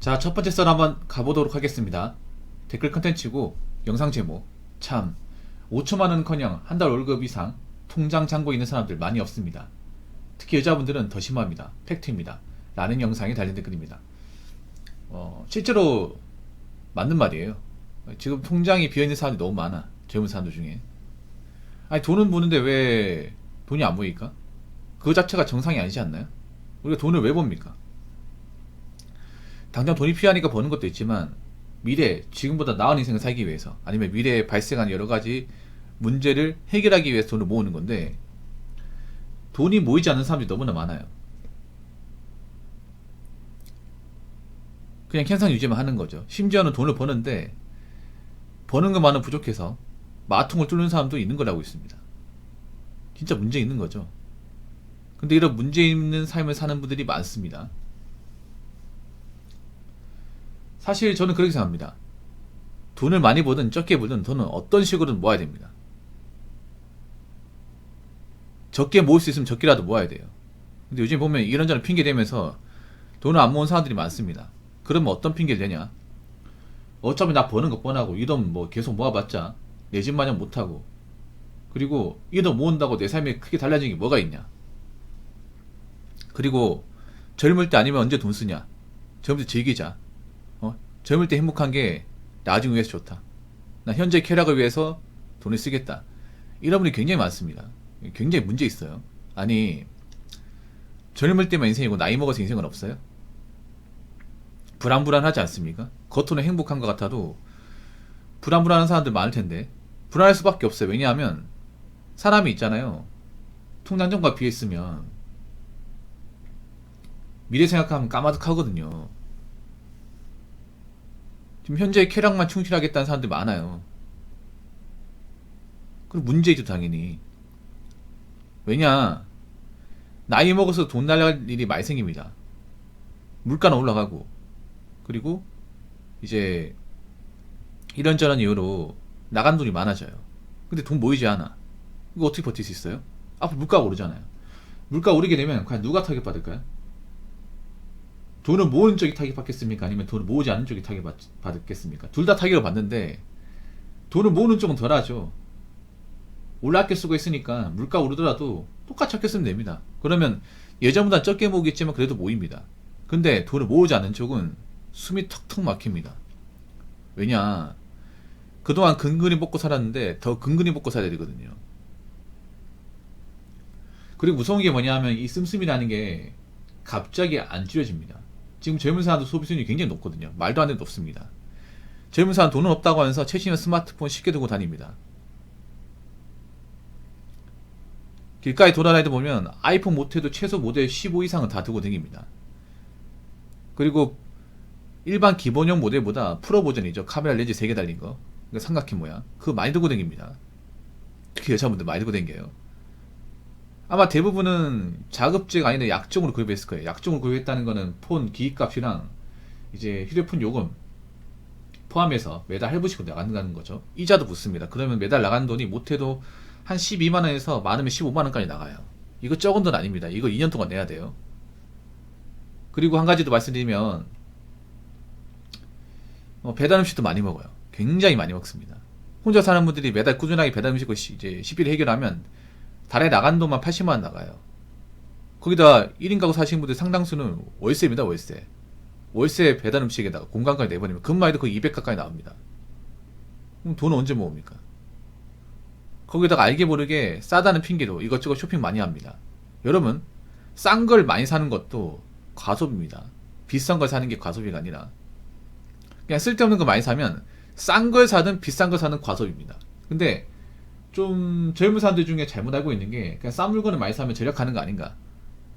자, 첫 번째 썰 한번 가보도록 하겠습니다. 댓글 컨텐츠고 영상 제목 참 5천만원은커녕 한 달 월급 이상 통장 잔고 있는 사람들 많이 없습니다. 특히 여자분들은 더 심합니다. 팩트입니다. 라는 영상에 달린 댓글입니다. 실제로 맞는 말이에요. 지금 통장이 비어있는 사람들이 너무 많아. 젊은 사람들 중에. 아니, 돈은 버는데 왜 돈이 안 보일까? 그거 자체가 정상이 아니지 않나요? 우리가 돈을 왜 법니까? 당장 돈이 필요하니까 버는 것도 있지만 미래, 지금보다 나은 인생을 살기 위해서, 아니면 미래에 발생하는 여러 가지 문제를 해결하기 위해서 돈을 모으는 건데, 돈이 모이지 않는 사람들이 너무나 많아요. 그냥 현상 유지만 하는 거죠. 심지어는 돈을 버는데 버는 것만은 부족해서 마통을 뚫는 사람도 있는 걸 알고 있습니다. 진짜 문제 있는 거죠. 근데 이런 문제 있는 삶을 사는 분들이 많습니다. 사실 저는 그렇게 생각합니다. 돈을 많이 벌든 적게 벌든 돈은 어떤 식으로든 모아야 됩니다. 적게 모을 수 있으면 적게라도 모아야 돼요. 근데 요즘 보면 이런저런 핑계 대면서 돈을 안 모은 사람들이 많습니다. 그러면 어떤 핑계를 대냐? 어차피 나 버는 거 뻔하고 이 돈 뭐 계속 모아봤자 내 집 마련 못하고, 그리고 이 돈 모은다고 내 삶이 크게 달라지는 게 뭐가 있냐? 그리고 젊을 때 아니면 언제 돈 쓰냐? 젊을 때 즐기자. 젊을 때 행복한 게 나중 위해서 좋다. 나 현재 쾌락을 위해서 돈을 쓰겠다. 이런 분이 굉장히 많습니다. 굉장히 문제 있어요. 아니, 젊을 때만 인생이고 나이 먹어서 인생은 없어요? 불안불안하지 않습니까? 겉으로는 행복한 것 같아도 불안불안한 사람들 많을 텐데, 불안할 수밖에 없어요. 왜냐하면 사람이 있잖아요. 통장정과 비했으면 미래 생각하면 까마득하거든요. 지금 현재의 쾌락만 충실하겠다는 사람들 많아요. 그리고 문제이죠, 당연히. 왜냐, 나이 먹어서 돈 날라갈 일이 많이 생깁니다. 물가는 올라가고, 그리고 이제 이런저런 이유로 나간 돈이 많아져요. 근데 돈 모이지 않아. 이거 어떻게 버틸 수 있어요? 앞으로 물가가 오르잖아요. 물가 오르게 되면 과연 누가 타격받을까요? 돈을 모은 쪽이 타격받겠습니까? 아니면 돈을 모으지 않은 쪽이 타격받겠습니까? 둘 다 타격을 받는데 돈을 모으는 쪽은 덜하죠. 올라 아껴 쓰고 있으니까 물가 오르더라도 똑같이 아껴 쓰면 됩니다. 그러면 예전보다 적게 모으겠지만 그래도 모입니다. 근데 돈을 모으지 않는 쪽은 숨이 턱턱 막힙니다. 왜냐, 그동안 근근히 먹고 살았는데 더 근근히 먹고 살아야 되거든요. 그리고 무서운 게 뭐냐 하면 이 씀씀이라는 게 갑자기 안 줄여집니다. 지금 젊은 사람들 소비 수준이 굉장히 높거든요. 말도 안 되는 높습니다. 젊은 사람 돈은 없다고 하면서 최신형 스마트폰 쉽게 들고 다닙니다. 길가에 돌아다니다 보면 아이폰 못해도 최소 모델 15 이상은 다 들고 다닙니다. 그리고 일반 기본형 모델보다 프로 버전이죠. 카메라 렌즈 3개 달린 거. 삼각형 모양. 그거 많이 들고 다닙니다. 특히 여자분들 많이 들고 다녀요. 아마 대부분은 자급제가 아니라 약정으로 구입했을 거예요. 약정으로 구입했다는 거는 폰 기기값이랑 이제 휴대폰 요금 포함해서 매달 할부식으로 나간다는 거죠. 이자도 붙습니다. 그러면 매달 나가는 돈이 못해도 한 12만원에서 많으면 15만원까지 나가요. 이거 적은 돈 아닙니다. 이거 2년 동안 내야 돼요. 그리고 한 가지 더 말씀드리면, 배달 음식도 많이 먹어요. 굉장히 많이 먹습니다. 혼자 사는 분들이 매달 꾸준하게 배달 음식을 이제 식비를 해결하면 달에 나간 돈만 80만원 나가요. 거기다 1인 가구 사시는 분들 상당수는 월세입니다. 월세 배달 음식에다가 공간까지 내버리면 금마이도 거의 200 가까이 나옵니다. 그럼 돈은 언제 모읍니까? 거기다가 알게 모르게 싸다는 핑계로 이것저것 쇼핑 많이 합니다. 여러분, 싼 걸 많이 사는 것도 과소비입니다. 비싼 걸 사는 게 과소비가 아니라 그냥 쓸데없는 거 많이 사면 싼 걸 사든 비싼 걸 사는 과소비입니다. 근데 좀 젊은 사람들 중에 잘못 알고 있는 게, 그냥 싼 물건을 많이 사면 절약하는 거 아닌가,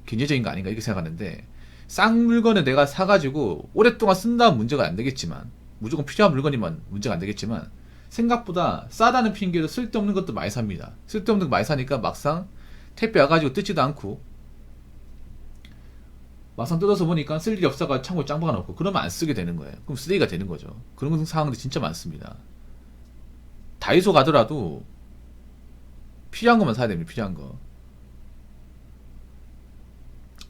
경제적인 거 아닌가 이렇게 생각하는데, 싼 물건을 내가 사가지고 오랫동안 쓴다면 문제가 안 되겠지만, 무조건 필요한 물건이면 문제가 안 되겠지만, 생각보다 싸다는 핑계로 쓸데없는 것도 많이 삽니다. 쓸데없는 거 많이 사니까 막상 택배 와가지고 뜯지도 않고, 막상 뜯어서 보니까 쓸 일이 없어가 창고에 짱 박아놓고, 그러면 안 쓰게 되는 거예요. 그럼 쓰레기가 되는 거죠. 그런 상황들이 진짜 많습니다. 다이소 가더라도 필요한 것만 사야 됩니다. 필요한 거.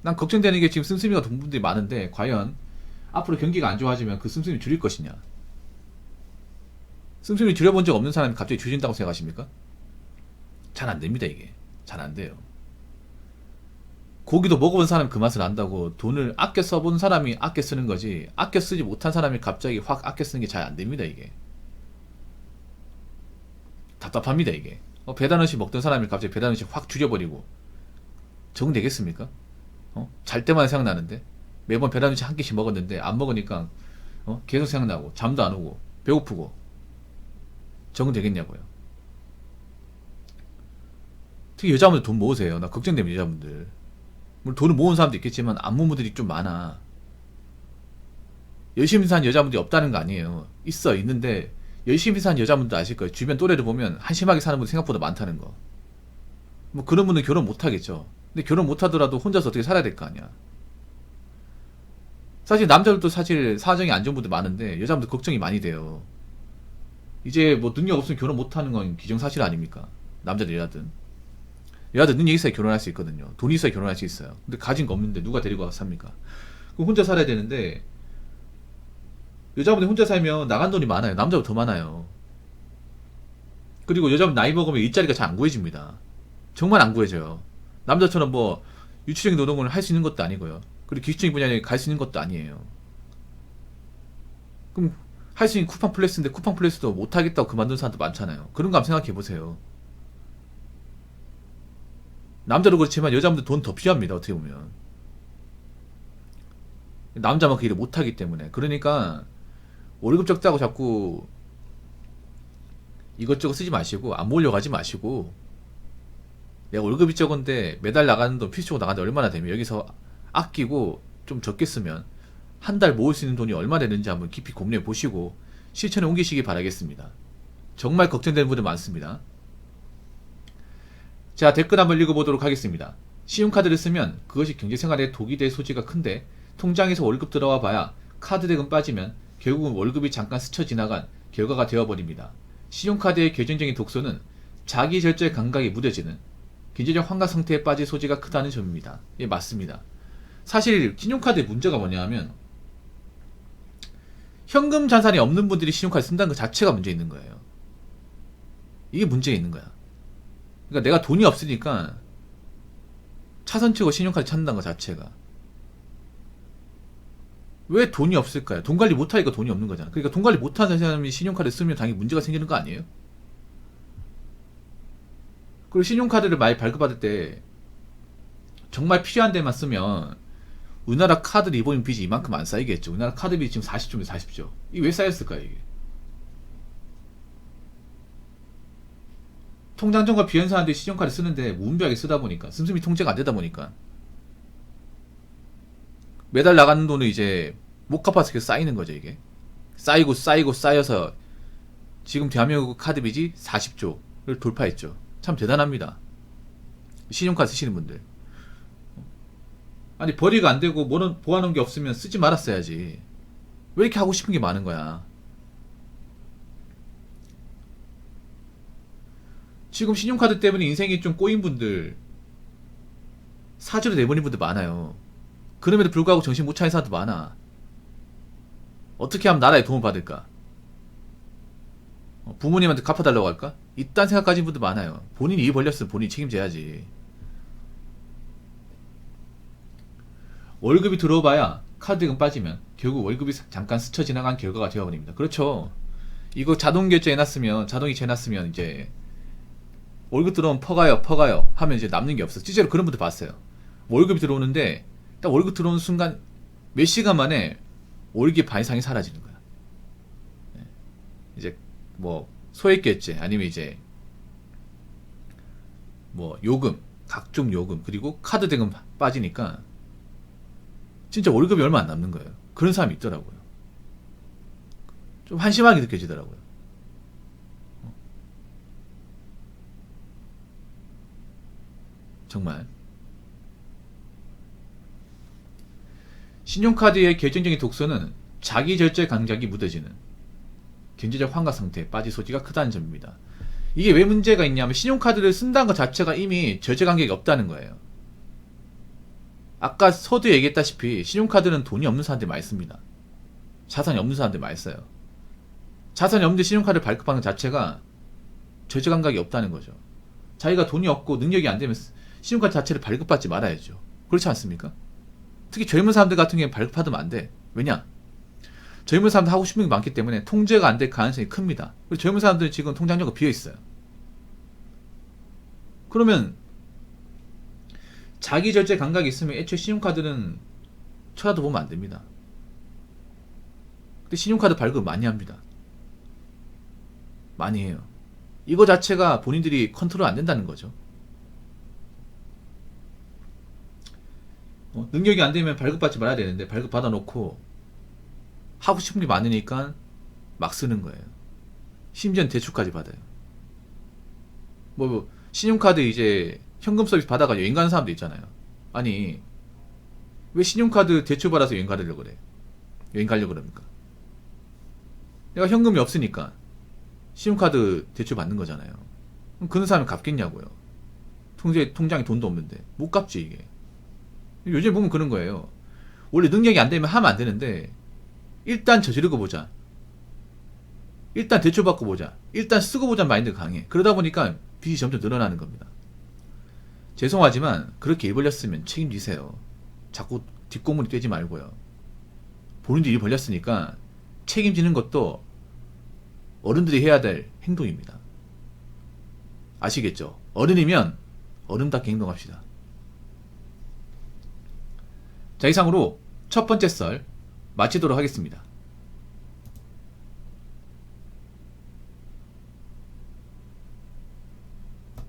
난 걱정되는 게 지금 씀씀이가 돈 분들이 많은데 과연 앞으로 경기가 안 좋아지면 그 씀씀이 줄일 것이냐. 씀씀이 줄여본 적 없는 사람이 갑자기 줄인다고 생각하십니까? 잘 안 됩니다. 이게 잘 안 돼요. 고기도 먹어본 사람이 그 맛을 안다고. 돈을 아껴 써본 사람이 아껴 쓰는 거지, 아껴 쓰지 못한 사람이 갑자기 확 아껴 쓰는 게 잘 안 됩니다. 이게 답답합니다. 이게 배달음식 먹던 사람이 갑자기 배달음식 확 줄여버리고 적응되겠습니까? 잘 때만 생각나는데, 매번 배달음식 한 끼씩 먹었는데 안 먹으니까 계속 생각나고 잠도 안 오고 배고프고, 적응되겠냐고요. 특히 여자분들 돈 모으세요. 나 걱정됩니다. 여자분들. 물론 돈을 모으는 사람도 있겠지만 안무무들이 좀 많아. 열심히 사는 여자분들이 없다는 거 아니에요. 있는데 열심히 사는 여자분들 아실 거예요. 주변 또래를 보면 한심하게 사는 분이 생각보다 많다는 거. 뭐 그런 분은 결혼 못 하겠죠. 근데 결혼 못 하더라도 혼자서 어떻게 살아야 될 거 아니야. 사실 남자들도 사실 사정이 안 좋은 분들 많은데 여자분들 걱정이 많이 돼요. 이제 뭐 능력 없으면 결혼 못 하는 건 기정사실 아닙니까? 남자들 여자들 능력 있어야 결혼할 수 있거든요. 돈이 있어야 결혼할 수 있어요. 근데 가진 거 없는데 누가 데리고 가서 삽니까? 그럼 혼자 살아야 되는데, 여자분이 혼자 살면 나간 돈이 많아요. 남자보다 더 많아요. 그리고 여자분 나이 먹으면 일자리가 잘 안 구해집니다. 정말 안 구해져요. 남자처럼 뭐 유치적인 노동을 할 수 있는 것도 아니고요. 그리고 기술적인 분야에 갈 수 있는 것도 아니에요. 그럼 할 수 있는 쿠팡 플렉스인데 쿠팡 플렉스도 못 하겠다고 그만둔 사람도 많잖아요. 그런 거 한번 생각해 보세요. 남자도 그렇지만 여자분들 돈 더 필요합니다. 어떻게 보면 남자만 그 일을 못 하기 때문에. 그러니까 월급 적자고 자꾸 이것저것 쓰지 마시고, 안 모으려고 하지 마시고, 내가 월급이 적은데 매달 나가는 돈, 필수적으로 나가는데 얼마나 되면 여기서 아끼고 좀 적게 쓰면 한 달 모을 수 있는 돈이 얼마 되는지 한번 깊이 고민해 보시고 실천에 옮기시기 바라겠습니다. 정말 걱정되는 분들 많습니다. 자, 댓글 한번 읽어보도록 하겠습니다. 신용카드를 쓰면 그것이 경제생활에 독이 될 소지가 큰데, 통장에서 월급 들어와 봐야 카드 대금 빠지면 결국은 월급이 잠깐 스쳐 지나간 결과가 되어버립니다. 신용카드의 결정적인 독소는 자기 절제 감각이 무뎌지는 경제적 환각 상태에 빠질 소지가 크다는 점입니다. 예, 맞습니다. 사실 신용카드의 문제가 뭐냐 하면, 현금 자산이 없는 분들이 신용카드 쓴다는 것 자체가 문제 있는 거예요. 이게 문제가 있는 거야. 그러니까 내가 돈이 없으니까 차선 치고 신용카드 찾는다는 것 자체가. 왜 돈이 없을까요? 돈 관리 못하니까 돈이 없는 거잖아. 그러니까 돈 관리 못하는 사람이 신용카드 쓰면 당연히 문제가 생기는 거 아니에요? 그리고 신용카드를 많이 발급받을 때 정말 필요한 데만 쓰면 우리나라 카드 리보빙 빚이 이만큼 안 쌓이겠죠. 우리나라 카드 빚이 지금 40조면 40조. 이게 왜 쌓였을까요, 이게? 통장정과 비현사한테 신용카드 쓰는데 무분별하게 쓰다 보니까, 씀씀이 통제가 안 되다 보니까 매달 나가는 돈은 이제 못 갚아서 계속 쌓이는 거죠. 이게 쌓이고 쌓여서 지금 대한민국 카드 빚이 40조를 돌파했죠. 참 대단합니다. 신용카드 쓰시는 분들. 아니, 벌이가 안 되고 모아놓은 게 없으면 쓰지 말았어야지. 왜 이렇게 하고 싶은 게 많은 거야? 지금 신용카드 때문에 인생이 좀 꼬인 분들, 사주로 내버린 분들 많아요. 그럼에도 불구하고 정신 못 차린 사람도 많아. 어떻게 하면 나라의 도움을 받을까? 부모님한테 갚아달라고 할까? 이딴 생각 가진 분들 많아요. 본인이 일 벌렸으면 본인이 책임져야지. 월급이 들어와봐야 카드금 빠지면 결국 월급이 잠깐 스쳐 지나간 결과가 되어버립니다. 그렇죠. 이거 자동 결제해놨으면, 자동이 해놨으면 이제 월급 들어오면 퍼가요 하면 이제 남는 게 없어. 실제로 그런 분들 봤어요. 월급이 들어오는데 딱 월급 들어오는 순간 몇 시간 만에 월급의 반 이상이 사라지는 거야. 이제 뭐 소액결제 아니면 이제 뭐 요금, 각종 요금, 그리고 카드 대금 빠지니까 진짜 월급이 얼마 안 남는 거예요. 그런 사람이 있더라고요. 좀 한심하게 느껴지더라고요. 정말. 신용카드의 결정적인 독소는 자기 절제 감각이 무뎌지는 경제적 환각 상태에 빠질 소지가 크다는 점입니다. 이게 왜 문제가 있냐면, 신용카드를 쓴다는 것 자체가 이미 절제 감각이 없다는 거예요. 아까 서두 얘기했다시피 신용카드는 돈이 없는 사람들이 많이 씁니다. 자산이 없는 사람들 많이 써요. 자산이 없는데 신용카드를 발급하는 것 자체가 절제 감각이 없다는 거죠. 자기가 돈이 없고 능력이 안 되면 신용카드 자체를 발급받지 말아야죠. 그렇지 않습니까? 특히 젊은 사람들 같은 경우에 발급하면 안 돼. 왜냐? 젊은 사람들 하고 싶은 게 많기 때문에 통제가 안 될 가능성이 큽니다. 그리고 젊은 사람들은 지금 통장료가 비어 있어요. 그러면 자기 절제 감각이 있으면 애초에 신용카드는 쳐다도 보면 안 됩니다. 근데 신용카드 발급 많이 합니다. 많이 해요. 이거 자체가 본인들이 컨트롤 안 된다는 거죠. 능력이 안 되면 발급받지 말아야 되는데 발급 받아놓고 하고 싶은 게 많으니까 막 쓰는 거예요. 심지어는 대출까지 받아요. 뭐 신용카드 이제 현금 서비스 받아가지고 여행 가는 사람도 있잖아요. 아니 왜 신용카드 대출 받아서 여행 가려고 그래? 여행 가려고 그럽니까? 내가 현금이 없으니까 신용카드 대출 받는 거잖아요. 그럼 그런 사람이 갚겠냐고요. 통장에 돈도 없는데 못 갚지 이게. 요즘 보면 그런 거예요. 원래 능력이 안 되면 하면 안 되는데 일단 저지르고 보자. 일단 대출 받고 보자. 일단 쓰고 보자 마인드가 강해. 그러다 보니까 빚이 점점 늘어나는 겁니다. 죄송하지만 그렇게 일 벌렸으면 책임지세요. 자꾸 뒷공문이 떼지 말고요. 본인도 일 벌렸으니까 책임지는 것도 어른들이 해야 될 행동입니다. 아시겠죠? 어른이면 어른답게 행동합시다. 자, 이상으로 첫 번째 썰 마치도록 하겠습니다.